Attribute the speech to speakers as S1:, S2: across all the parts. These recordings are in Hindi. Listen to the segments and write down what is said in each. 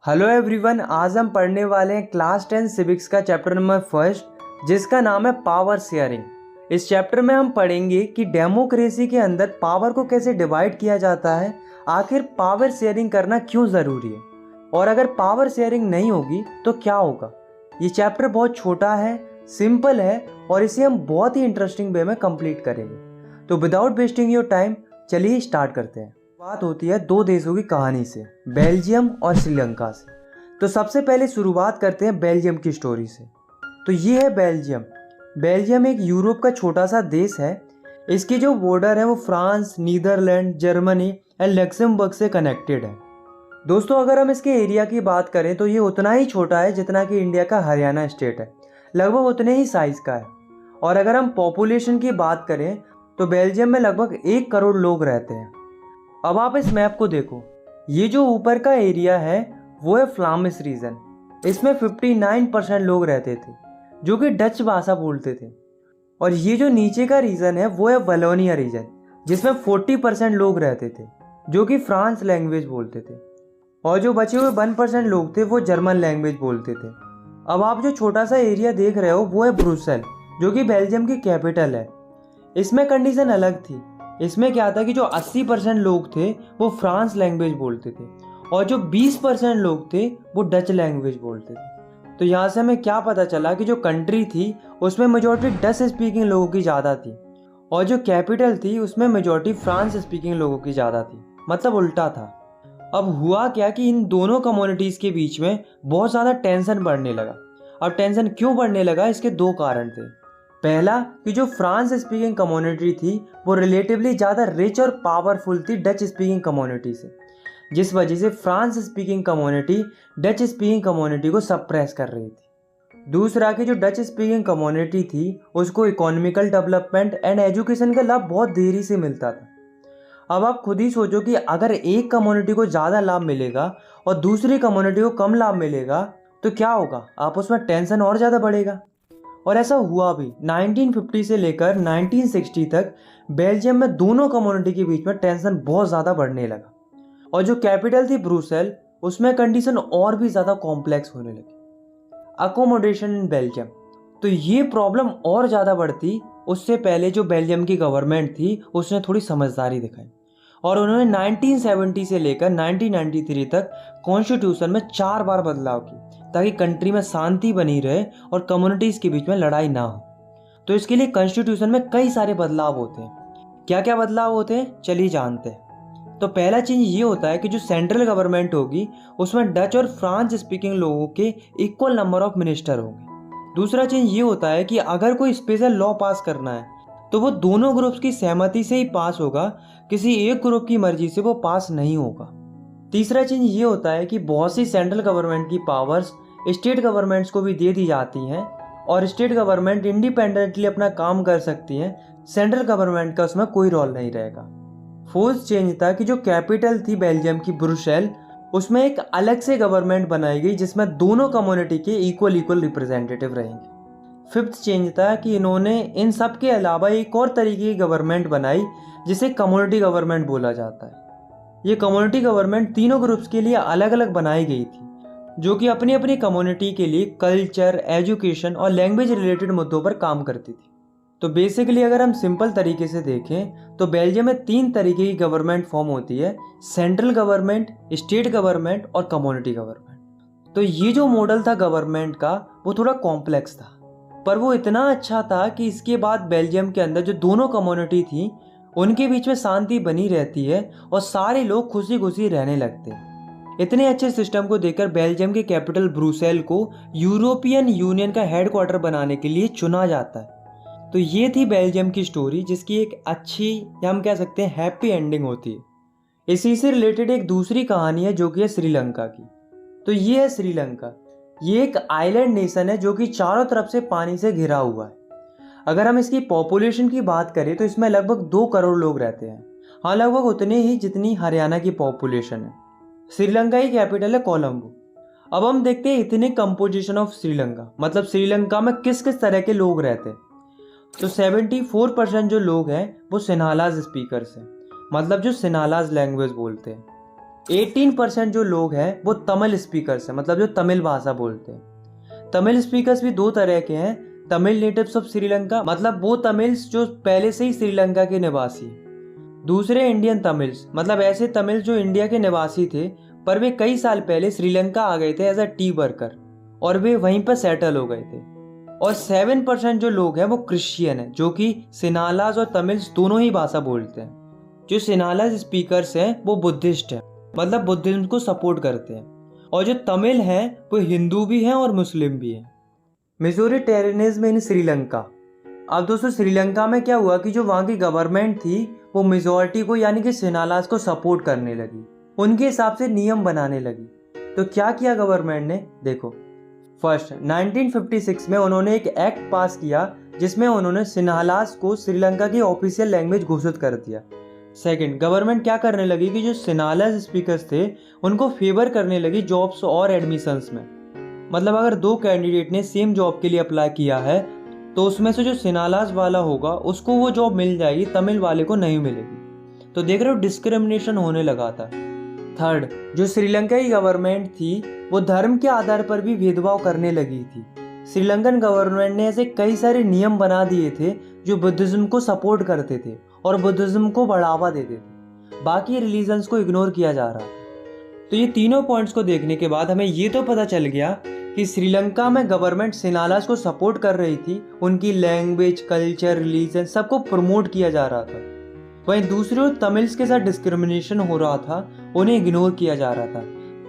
S1: हेलो एवरीवन, आज हम पढ़ने वाले हैं क्लास 10 सिविक्स का चैप्टर नंबर फर्स्ट, जिसका नाम है पावर शेयरिंग। इस चैप्टर में हम पढ़ेंगे कि डेमोक्रेसी के अंदर पावर को कैसे डिवाइड किया जाता है, आखिर पावर शेयरिंग करना क्यों ज़रूरी है और अगर पावर शेयरिंग नहीं होगी तो क्या होगा। ये चैप्टर बहुत छोटा है, सिंपल है और इसे हम बहुत ही इंटरेस्टिंग वे में कंप्लीट करेंगे। तो विदाउट वेस्टिंग योर टाइम चलिए स्टार्ट करते हैं। बात होती है दो देशों की कहानी से, बेल्जियम और श्रीलंका से। तो सबसे पहले शुरुआत करते हैं बेल्जियम की स्टोरी से। तो ये है बेल्जियम। बेल्जियम एक यूरोप का छोटा सा देश है। इसकी जो बॉर्डर है वो France, Netherlands, Germany and Luxembourg से कनेक्टेड है। दोस्तों, अगर हम इसके एरिया की बात करें तो ये उतना ही छोटा है जितना कि इंडिया का हरियाणा स्टेट है, लगभग उतने ही साइज का है। और अगर हम पॉपुलेशन की बात करें तो बेल्जियम में लगभग 1 करोड़ लोग रहते हैं। अब आप इस मैप को देखो, ये जो ऊपर का एरिया है वो है फ्लामिश रीजन। इसमें 59% लोग रहते थे जो कि डच भाषा बोलते थे। और ये जो नीचे का रीजन है वो है वलोनिया रीजन, जिसमें 40% लोग रहते थे जो कि फ्रांस लैंग्वेज बोलते थे। और जो बचे हुए 1% लोग थे वो जर्मन लैंग्वेज बोलते थे। अब आप जो छोटा सा एरिया देख रहे हो वो है ब्रुसेल, जो कि बेल्जियम की कैपिटल है। इसमें कंडीशन अलग थी। इसमें क्या था कि जो 80% लोग थे वो फ्रांस लैंग्वेज बोलते थे और जो 20% लोग थे वो डच लैंग्वेज बोलते थे। तो यहाँ से हमें क्या पता चला कि जो कंट्री थी उसमें मेजॉरिटी डच स्पीकिंग लोगों की ज़्यादा थी और जो कैपिटल थी उसमें मेजॉरिटी फ्रांस स्पीकिंग लोगों की ज़्यादा थी, मतलब उल्टा था। अब हुआ क्या कि इन दोनों कम्युनिटीज़ के बीच में बहुत ज़्यादा टेंशन बढ़ने लगा। अब टेंशन क्यों बढ़ने लगा, इसके दो कारण थे। पहला कि जो फ्रांस स्पीकिंग कम्युनिटी थी वो रिलेटिवली ज़्यादा रिच और पावरफुल थी डच स्पीकिंग कम्युनिटी से, जिस वजह से France speaking community Dutch speaking community को सप्रेस कर रही थी। दूसरा कि जो डच स्पीकिंग कम्युनिटी थी उसको इकोनॉमिकल डेवलपमेंट एंड एजुकेशन का लाभ बहुत देरी से मिलता था। अब आप खुद ही सोचो कि अगर एक कम्युनिटी को ज़्यादा लाभ मिलेगा और दूसरी कम्युनिटी को कम लाभ मिलेगा तो क्या होगा, आपस में टेंशन और ज़्यादा बढ़ेगा। और ऐसा हुआ भी। 1950 से लेकर 1960 तक बेल्जियम में दोनों कम्युनिटी के बीच में टेंशन बहुत ज़्यादा बढ़ने लगा और जो कैपिटल थी ब्रुसेल उसमें कंडीशन और भी ज़्यादा कॉम्प्लेक्स होने लगी। अकोमोडेशन इन बेल्जियम, तो ये प्रॉब्लम और ज़्यादा बढ़ती। उससे पहले जो बेल्जियम की गवर्नमेंट थी उसने थोड़ी समझदारी दिखाई और उन्होंने 1970 से लेकर 1993 तक कॉन्स्टिट्यूशन में 4 बार बदलाव की ताकि कंट्री में शांति बनी रहे और कम्युनिटीज़ के बीच में लड़ाई ना हो। तो इसके लिए कॉन्स्टिट्यूशन में कई सारे बदलाव होते हैं। क्या क्या बदलाव होते हैं चलिए जानते हैं। तो पहला चीज़ ये होता है कि जो सेंट्रल गवर्नमेंट होगी उसमें डच और फ्रांस स्पीकिंग लोगों के इक्वल नंबर ऑफ मिनिस्टर होंगे। दूसरा चीज़ ये होता है कि अगर कोई स्पेशल लॉ पास करना है तो वो दोनों ग्रुप्स की सहमति से ही पास होगा, किसी एक ग्रुप की मर्जी से वो पास नहीं होगा। तीसरा चीज़ ये होता है कि बहुत सी सेंट्रल गवर्नमेंट की पावर्स स्टेट गवर्नमेंट्स को भी दे दी जाती हैं और स्टेट गवर्नमेंट इंडिपेंडेंटली अपना काम कर सकती हैं। सेंट्रल गवर्नमेंट का उसमें कोई रोल नहीं रहेगा। फोर्थ चेंज था कि जो कैपिटल थी बेल्जियम की ब्रुसेल, उसमें एक अलग से गवर्नमेंट बनाई गई जिसमें दोनों कम्युनिटी के इक्वल रिप्रेजेंटेटिव रहेंगे। फिफ्थ चेंज था कि इन्होंने इन सब के अलावा एक और तरीके की गवर्नमेंट बनाई जिसे कम्युनिटी गवर्नमेंट बोला जाता है। ये कम्युनिटी गवर्नमेंट तीनों ग्रुप्स के लिए अलग अलग बनाई गई थी जो कि अपनी अपनी कम्युनिटी के लिए कल्चर, एजुकेशन और लैंग्वेज रिलेटेड मुद्दों पर काम करती थी। तो बेसिकली अगर हम सिंपल तरीके से देखें तो बेल्जियम में 3 तरीके की गवर्नमेंट फॉर्म होती है, सेंट्रल गवर्नमेंट, स्टेट गवर्नमेंट और कम्युनिटी गवर्नमेंट। तो ये जो मॉडल था गवर्नमेंट का वो थोड़ा कॉम्प्लेक्स था, पर वो इतना अच्छा था कि इसके बाद बेल्जियम के अंदर जो दोनों कम्युनिटी थी उनके बीच में शांति बनी रहती है और सारे लोग खुशी खुशी रहने लगते हैं। इतने अच्छे सिस्टम को देखकर बेल्जियम के कैपिटल ब्रुसेल को यूरोपियन यूनियन का हेडक्वार्टर बनाने के लिए चुना जाता है। तो ये थी बेल्जियम की स्टोरी, जिसकी एक अच्छी या हम कह सकते हैं हैप्पी एंडिंग होती है। इसी से रिलेटेड एक दूसरी कहानी है जो कि है श्रीलंका की। तो ये है श्रीलंका। ये एक आइलैंड नेशन है जो कि चारों तरफ से पानी से घिरा हुआ है। अगर हम इसकी पॉपुलेशन की बात करें तो इसमें लगभग 2 करोड़ लोग रहते हैं। हाँ, लगभग उतने ही जितनी हरियाणा की पॉपुलेशन है। श्रीलंका की कैपिटल है कोलंबो। अब हम देखते हैं इतने कंपोजिशन ऑफ श्रीलंका, मतलब श्रीलंका में किस किस तरह के लोग रहते हैं। तो 74% जो लोग हैं वो सिन्हालाज स्पीकर्स हैं, मतलब जो सिन्हालाज लैंग्वेज बोलते हैं। 18% जो लोग हैं वो तमिल स्पीकर्स हैं, मतलब जो तमिल भाषा बोलते हैं। तमिल स्पीकर्स भी दो तरह के हैं, तमिल नेटिव्स ऑफ श्रीलंका, मतलब वो तमिल्स जो पहले से ही श्रीलंका के निवासी, दूसरे इंडियन तमिल्स, मतलब ऐसे तमिल जो इंडिया के निवासी थे पर वे कई साल पहले श्रीलंका आ गए थे एज अ टी वर्कर और वे वहीं पर सेटल हो गए थे। और 7% जो लोग हैं वो क्रिश्चियन हैं, जो कि सिनालाज और तमिल्स दोनों ही भाषा बोलते हैं। जो सिनालाज स्पीकर्स हैं वो बुद्धिस्ट हैं, मतलब बुद्धिज्म को सपोर्ट करते हैं। और जो तमिल हैं वो हिंदू भी हैं और मुस्लिम भी हैं। मेजोरिटेरियनिज्म इन श्रीलंका। अब दोस्तों श्रीलंका में क्या हुआ कि जो वहाँ की गवर्नमेंट थी वो मेजोरिटी को यानी कि सिनालाज को सपोर्ट करने लगी, उनके हिसाब से नियम बनाने लगी। तो क्या किया गवर्नमेंट ने, देखो। फर्स्ट 1956 में उन्होंने एक एक्ट पास किया जिसमें उन्होंने सिनालाज को श्रीलंका की ऑफिशियल लैंग्वेज घोषित कर दिया। सेकंड, गवर्नमेंट क्या करने लगी कि जो सिनालाज स्पीकर्स थे उनको फेवर करने लगी जॉब्स और एडमिशंस में। मतलब अगर दो कैंडिडेट ने सेम जॉब के लिए अप्लाई किया है तो उसमें से जो सिनालाज वाला होगा उसको वो जॉब मिल जाएगी, तमिल वाले को नहीं मिलेगी। तो देख रहे हो डिस्क्रिमिनेशन होने लगा था। थर्ड, जो श्रीलंका की गवर्नमेंट थी वो धर्म के आधार पर भी भेदभाव करने लगी थी। श्रीलंकन गवर्नमेंट ने ऐसे कई सारे नियम बना दिए थे जो बुद्धिज्म को सपोर्ट करते थे और बुद्धिज्म को बढ़ावा देते थे, बाकी रिलीजन्स को इग्नोर किया जा रहा था। तो ये तीनों पॉइंट्स को देखने के बाद हमें ये तो पता चल गया कि श्रीलंका में गवर्नमेंट सिनालाज को सपोर्ट कर रही थी, उनकी लैंग्वेज, कल्चर, रिलीजन सबको प्रमोट किया जा रहा था। वहीं दूसरी ओर तमिल्स के साथ डिस्क्रिमिनेशन हो रहा था, उन्हें इग्नोर किया जा रहा था।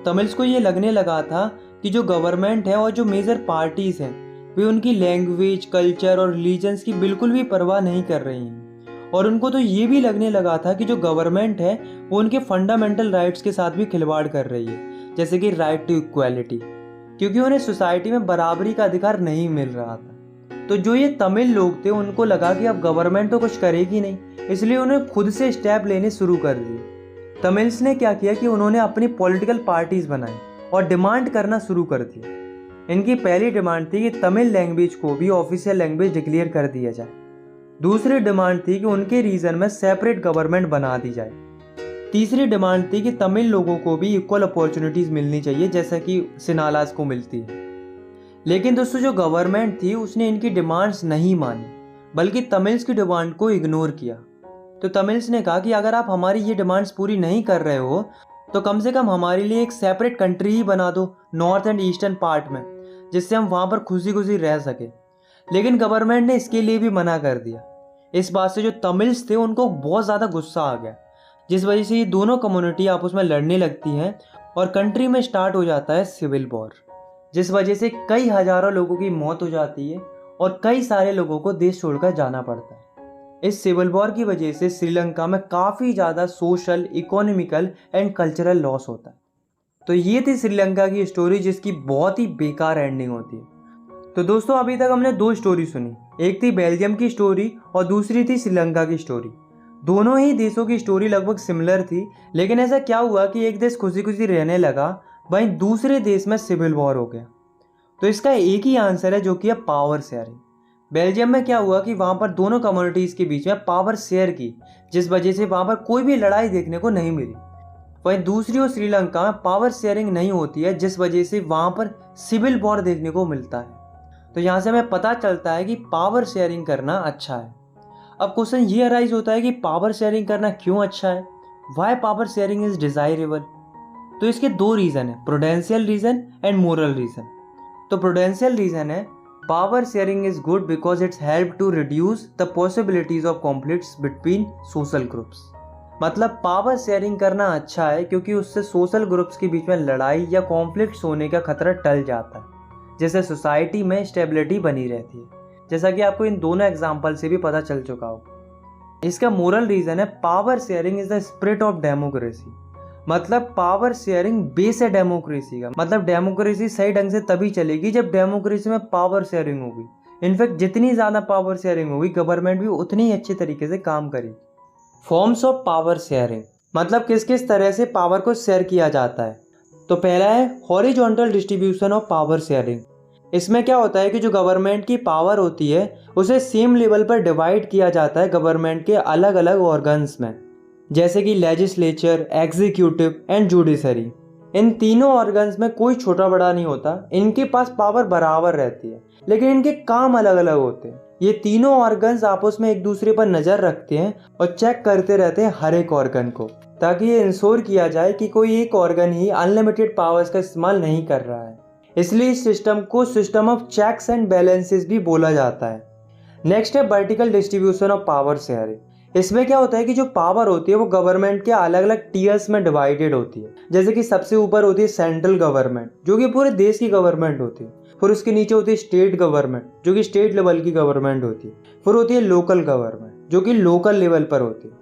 S1: तमिल्स को ये लगने लगा था कि जो गवर्नमेंट है और जो मेजर पार्टीज हैं वे उनकी लैंग्वेज, कल्चर और रिलीजन्स की बिल्कुल भी परवाह नहीं कर रही हैं। और उनको तो ये भी लगने लगा था कि जो गवर्नमेंट है वो उनके फंडामेंटल राइट्स के साथ भी खिलवाड़ कर रही है, जैसे कि राइट टू इक्वालिटी, क्योंकि उन्हें सोसाइटी में बराबरी का अधिकार नहीं मिल रहा था। तो जो ये तमिल लोग थे उनको लगा कि अब गवर्नमेंट तो कुछ करेगी नहीं, इसलिए उन्हें खुद से स्टेप लेने शुरू कर दिए। तमिल्स ने क्या किया कि उन्होंने अपनी पॉलिटिकल पार्टीज बनाई और डिमांड करना शुरू कर दिया। इनकी पहली डिमांड थी कि तमिल लैंग्वेज को भी ऑफिशियल लैंग्वेज डिक्लेयर कर दिया जाए। दूसरी डिमांड थी कि उनके रीजन में सेपरेट गवर्नमेंट बना दी जाए। तीसरी डिमांड थी कि तमिल लोगों को भी इक्वल अपॉर्चुनिटीज मिलनी चाहिए जैसा कि सिनालाज को मिलती है। लेकिन दोस्तों जो गवर्नमेंट थी उसने इनकी डिमांड्स नहीं मानी, बल्कि तमिल्स की डिमांड को इग्नोर किया। तो तमिल्स ने कहा कि अगर आप हमारी ये डिमांड्स पूरी नहीं कर रहे हो तो कम से कम हमारे लिए एक सेपरेट कंट्री ही बना दो नॉर्थ एंड ईस्टर्न पार्ट में, जिससे हम वहाँ पर खुशी खुशी रह सके। लेकिन गवर्नमेंट ने इसके लिए भी मना कर दिया। इस बात से जो तमिल्स थे उनको बहुत ज़्यादा गुस्सा आ गया, जिस वजह से ये दोनों कम्युनिटी आपस में लड़ने लगती हैं और कंट्री में स्टार्ट हो जाता है सिविल वॉर, जिस वजह से कई हजारों लोगों की मौत हो जाती है और कई सारे लोगों को देश छोड़कर जाना पड़ता है। इस सिविल वॉर की वजह से श्रीलंका में काफ़ी ज़्यादा social, economical and cultural loss होता है। तो ये थी श्रीलंका की स्टोरी जिसकी बहुत ही बेकार एंडिंग होती है। तो दोस्तों अभी तक हमने दो स्टोरी सुनी, एक थी बेल्जियम की स्टोरी और दूसरी थी श्रीलंका की स्टोरी। दोनों ही देशों की स्टोरी लगभग सिमिलर थी, लेकिन ऐसा क्या हुआ कि एक देश खुशी खुशी रहने लगा, वहीं दूसरे देश में सिविल वॉर हो गया। तो इसका एक ही आंसर है जो कि है पावर शेयरिंग। बेल्जियम में क्या हुआ कि वहाँ पर दोनों कम्युनिटीज़ के बीच में पावर शेयर की, जिस वजह से वहाँ पर कोई भी लड़ाई देखने को नहीं मिली। वहीं दूसरी ओर श्रीलंका में पावर शेयरिंग नहीं होती है, जिस वजह से वहाँ पर सिविल वॉर देखने को मिलता है। तो यहाँ से हमें पता चलता है कि पावर शेयरिंग करना अच्छा है। अब क्वेश्चन ये अराइज होता है कि पावर शेयरिंग करना क्यों अच्छा है, why power sharing is desirable. तो इसके दो रीज़न है, prudential reason and moral reason. तो प्रूडेंशियल रीज़न है power sharing is good because it's help to reduce the possibilities of conflicts between social groups. मतलब पावर शेयरिंग करना अच्छा है क्योंकि उससे सोशल ग्रुप्स के बीच में लड़ाई या कॉन्फ्लिक्ट्स होने का खतरा टल जाता है, जिससे सोसाइटी में स्टेबिलिटी बनी रहती है, जैसा कि आपको इन दोनों एग्जाम्पल से भी पता चल चुका हो। इसका मोरल रीज़न है power sharing is the spirit of democracy. मतलब पावर शेयरिंग बेस है डेमोक्रेसी का। मतलब डेमोक्रेसी सही ढंग से तभी चलेगी जब डेमोक्रेसी में पावर शेयरिंग होगी। इनफैक्ट जितनी ज़्यादा पावर शेयरिंग होगी गवर्नमेंट भी उतनी ही अच्छे तरीके से काम करेगी। फॉर्म्स ऑफ पावर शेयरिंग, मतलब किस किस तरह से पावर को शेयर किया जाता है। तो पहला है horizontal distribution of power sharing. इसमें क्या होता है कि जो गवर्नमेंट की पावर होती है उसे सेम लेवल पर डिवाइड किया जाता है गवर्नमेंट के अलग अलग ऑर्गन्स में। जैसे कि लेजिस्लेचर, एग्जीक्यूटिव एंड जुडिशरी। इन तीनों ऑर्गन्स में कोई छोटा बड़ा नहीं होता, इनके पास पावर बराबर रहती है, लेकिन इनके काम अलग अलग होते हैं। ये तीनों ऑर्गन्स आपस में एक दूसरे पर नज़र रखते हैं और चेक करते रहते हैं हर एक ऑर्गन को, ताकि ये इंश्योर किया जाए कि कोई एक ऑर्गन ही अनलिमिटेड पावर्स का इस्तेमाल नहीं कर रहा है। इसलिए इस सिस्टम को system of checks and balances भी बोला जाता है। नेक्स्ट है vertical distribution of power sharing. इसमें क्या होता है कि जो पावर होती है वो गवर्नमेंट के अलग अलग टीयर्स में डिवाइडेड होती है। जैसे कि सबसे ऊपर होती है सेंट्रल गवर्नमेंट, जो कि पूरे देश की गवर्नमेंट होती है। फिर उसके नीचे होती है स्टेट गवर्नमेंट, जो कि स्टेट लेवल की गवर्नमेंट होती है। फिर होती है लोकल गवर्नमेंट, जो कि लोकल लेवल पर होती है।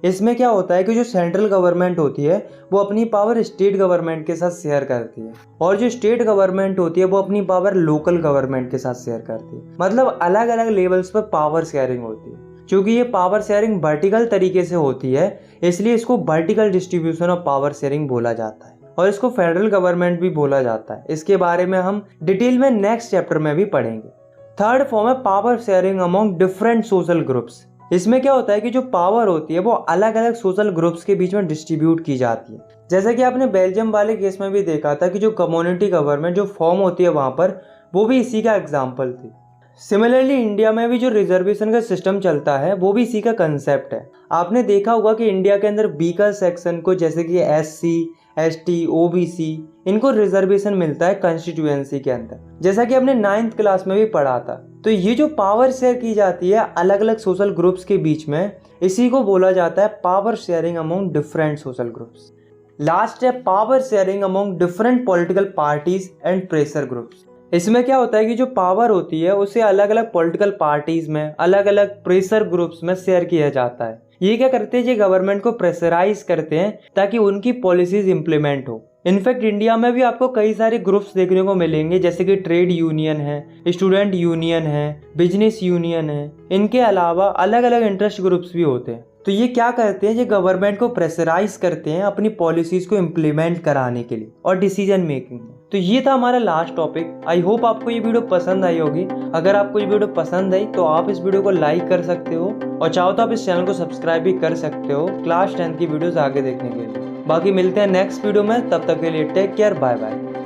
S1: इसमें क्या होता है कि जो सेंट्रल गवर्नमेंट होती है वो अपनी पावर स्टेट गवर्नमेंट के साथ शेयर करती है, और जो स्टेट गवर्नमेंट होती है वो अपनी पावर लोकल गवर्नमेंट के साथ शेयर करती है। मतलब अलग अलग लेवल्स पर पावर शेयरिंग होती है। क्योंकि ये पावर शेयरिंग वर्टिकल तरीके से होती है, इसलिए इसको vertical distribution of power sharing बोला जाता है, और इसको फेडरल गवर्नमेंट भी बोला जाता है। इसके बारे में हम डिटेल में नेक्स्ट चैप्टर में भी पढ़ेंगे। थर्ड फॉर्म है power sharing among different social groups. इसमें क्या होता है कि जो पावर होती है वो अलग अलग सोशल ग्रुप्स के बीच में डिस्ट्रीब्यूट की जाती है। जैसे कि आपने बेल्जियम वाले केस में भी देखा था कि जो कम्युनिटी गवर्नमेंट जो फॉर्म होती है वहाँ पर, वो भी इसी का एग्जाम्पल थी। सिमिलरली इंडिया में भी जो रिजर्वेशन का सिस्टम चलता है वो भी इसी का कंसेप्ट है। आपने देखा होगा कि इंडिया के अंदर वीकर सेक्शन को, जैसे कि SC, ST, OBC, इनको रिजर्वेशन मिलता है कॉन्स्टिट्यूएंसी के अंदर, जैसा कि आपने 9th क्लास में भी पढ़ा था। तो ये जो पावर शेयर की जाती है अलग अलग सोशल ग्रुप्स के बीच में, इसी को बोला जाता है power sharing among different social groups. Last है power sharing among different political parties and pressure groups. इसमें क्या होता है कि जो पावर होती है उसे अलग अलग पॉलिटिकल पार्टीज में, अलग अलग प्रेशर ग्रुप्स में शेयर किया जाता है। ये क्या करते हैं, ये गवर्नमेंट को प्रेशराइज करते हैं ताकि उनकी पॉलिसीज इंप्लीमेंट हो। इनफैक्ट इंडिया में भी आपको कई सारे ग्रुप्स देखने को मिलेंगे, जैसे कि ट्रेड यूनियन है, स्टूडेंट यूनियन है, बिजनेस यूनियन है। इनके अलावा अलग अलग इंटरेस्ट ग्रुप्स भी होते हैं। तो ये क्या करते हैं, ये गवर्नमेंट को प्रेशराइज करते हैं अपनी पॉलिसीज को इम्प्लीमेंट कराने के लिए और डिसीजन मेकिंग में। तो ये था हमारा लास्ट टॉपिक। आई होप आपको ये वीडियो पसंद आई होगी। अगर आपको ये वीडियो पसंद आई तो आप इस वीडियो को लाइक कर सकते हो, और चाहो तो आप इस चैनल को सब्सक्राइब भी कर सकते हो क्लास 10 की वीडियोस आगे देखने के लिए। बाकी मिलते हैं नेक्स्ट वीडियो में, तब तक के लिए टेक केयर, बाय बाय।